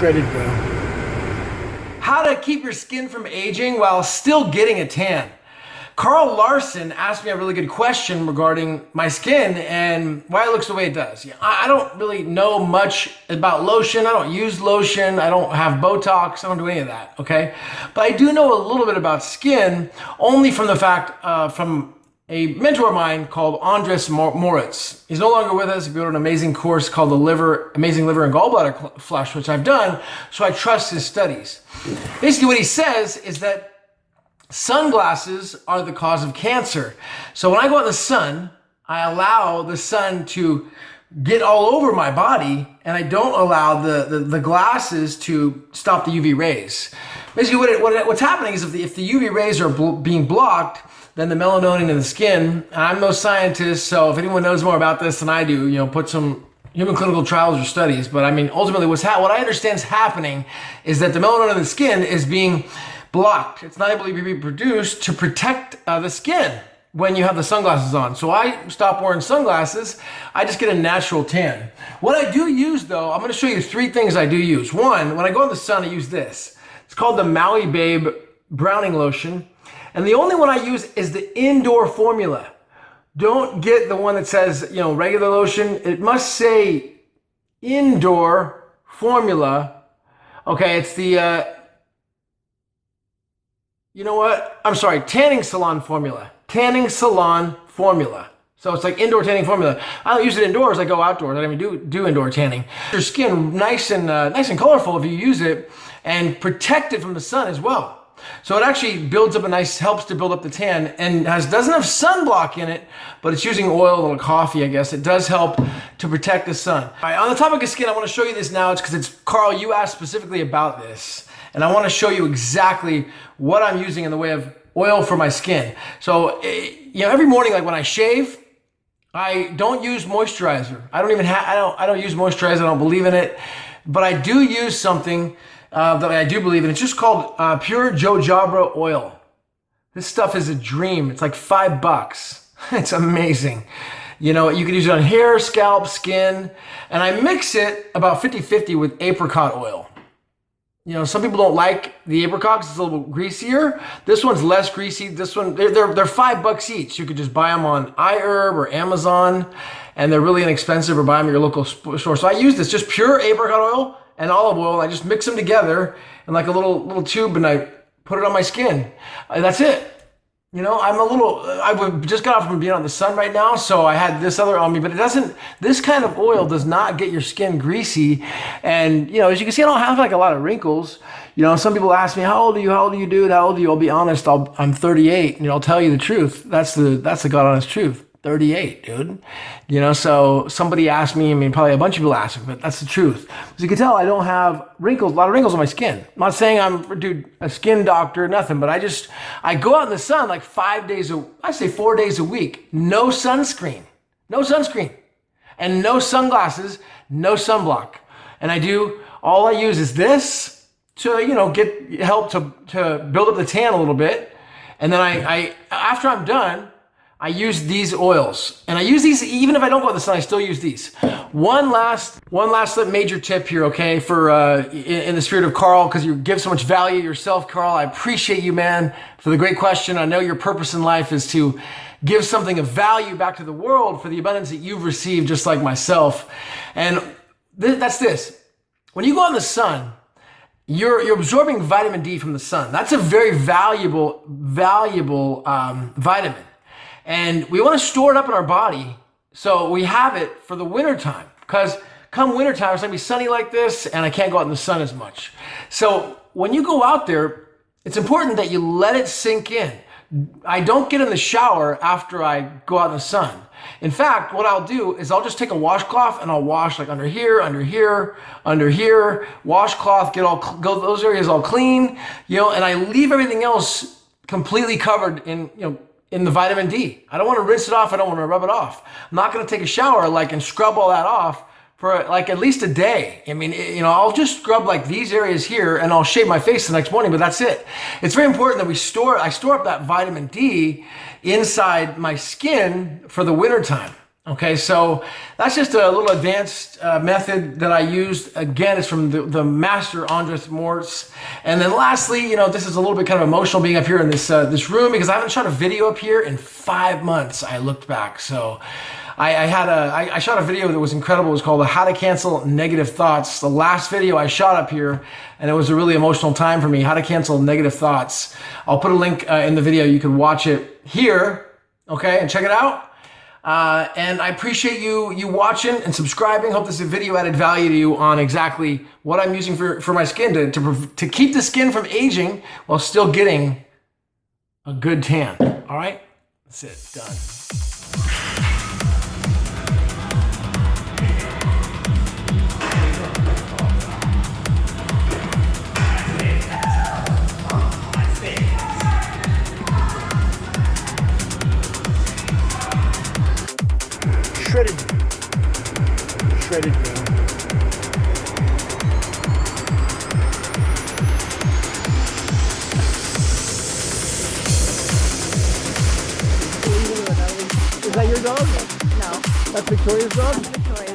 shredded brown. How to keep your skin from aging while still getting a tan. Carl Larson asked me a really good question regarding my skin and why it looks the way it does. I don't really know much about lotion. I don't use lotion. I don't have Botox. I don't do any of that, okay? But I do know a little bit about skin only from the fact, from a mentor of mine called Andrea Moritz. He's no longer with us. He built an amazing course called the Amazing Liver and Gallbladder Flush, which I've done, so I trust his studies. Basically what he says is that sunglasses are the cause of cancer. So when I go out in the sun, I allow the sun to get all over my body, and I don't allow the glasses to stop the UV rays. Basically what's happening is if the UV rays are being blocked, then the melatonin in the skin, and I'm no scientist, so if anyone knows more about this than I do, put some human clinical trials or studies. But I mean, ultimately what I understand is happening is that the melatonin in the skin is being blocked. It's not able to be produced to protect the skin when you have the sunglasses on. So I stop wearing sunglasses. I just get a natural tan. What I do use though, I'm gonna show you 3 things I do use. One, when I go in the sun, I use this. It's called the Maui Babe Browning Lotion. And the only one I use is the indoor formula. Don't get the one that says, regular lotion. It must say indoor formula. Okay, it's the, tanning salon formula. Tanning salon formula. So it's like indoor tanning formula. I don't use it indoors, I go outdoors. I don't even do indoor tanning. Your skin nice and colorful if you use it, and protect it from the sun as well. So it actually builds up helps to build up the tan, and doesn't have sunblock in it, but it's using oil, a little coffee, I guess. It does help to protect the sun. All right, on the topic of skin, I want to show you this now. It's because Carl, you asked specifically about this, and I want to show you exactly what I'm using in the way of oil for my skin. So, every morning, like when I shave, I don't use moisturizer. I don't use moisturizer. I don't believe in it, but I do use something that I do believe in. It's just called pure Jojoba oil. This stuff is a dream. It's like $5. It's amazing. You can use it on hair, scalp, skin, and I mix it about 50-50 with apricot oil. Some people don't like the apricot because it's a little greasier. This one's less greasy. This one, they're $5 each. You could just buy them on iHerb or Amazon, and they're really inexpensive, or buy them at your local store. So I use this, just pure apricot oil and olive oil, and I just mix them together in like a little tube, and I put it on my skin. That's it. I just got off from being on the sun right now, so I had this other on me, but this kind of oil does not get your skin greasy. And, as you can see, I don't have like a lot of wrinkles. Some people ask me, how old are you? How old are you, dude? How old are you? I'll be honest, I'm 38, and I'll tell you the truth. That's the God honest truth. 38, dude. So somebody asked me, probably a bunch of people asked me, but that's the truth. As you can tell, I don't have wrinkles, a lot of wrinkles on my skin. I'm not saying I'm, a skin doctor, nothing, but I go out in the sun like 4 days a week. No sunscreen, and no sunglasses, no sunblock. And all I use is this to, help to build up the tan a little bit. And then I after I'm done, I use these oils, and I use these even if I don't go in the sun. I still use these. One last major tip here, okay? For in the spirit of Carl, because you give so much value yourself, Carl. I appreciate you, man, for the great question. I know your purpose in life is to give something of value back to the world for the abundance that you've received, just like myself. And that's this: when you go out in the sun, you're absorbing vitamin D from the sun. That's a very valuable vitamin. And we want to store it up in our body so we have it for the winter time. Because come winter time, it's going to be sunny like this, and I can't go out in the sun as much. So when you go out there, it's important that you let it sink in. I don't get in the shower after I go out in the sun. In fact, what I'll do is I'll just take a washcloth and I'll wash like under here, washcloth, go those areas all clean, and I leave everything else completely covered in the vitamin D. I don't want to rinse it off. I don't want to rub it off. I'm not going to take a shower and scrub all that off for like at least a day. I'll just scrub like these areas here, and I'll shave my face the next morning, but that's it. It's very important that I store up that vitamin D inside my skin for the winter time. Okay, so that's just a little advanced method that I used. Again, it's from the master Andrea Moritz. And then lastly, you know, this is a little bit kind of emotional being up here in this this room because I haven't shot a video up here in 5 months. I looked back, so I shot a video that was incredible. It was called "How to Cancel Negative Thoughts." The last video I shot up here, and it was a really emotional time for me. How to cancel negative thoughts. I'll put a link in the video. You can watch it here, okay, and check it out. And I appreciate you watching and subscribing. Hope this video added value to you on exactly what I'm using for my skin to keep the skin from aging while still getting a good tan. All right, that's it. Done. Shredded green. Is that your dog? No, That's Victoria's dog? Victoria.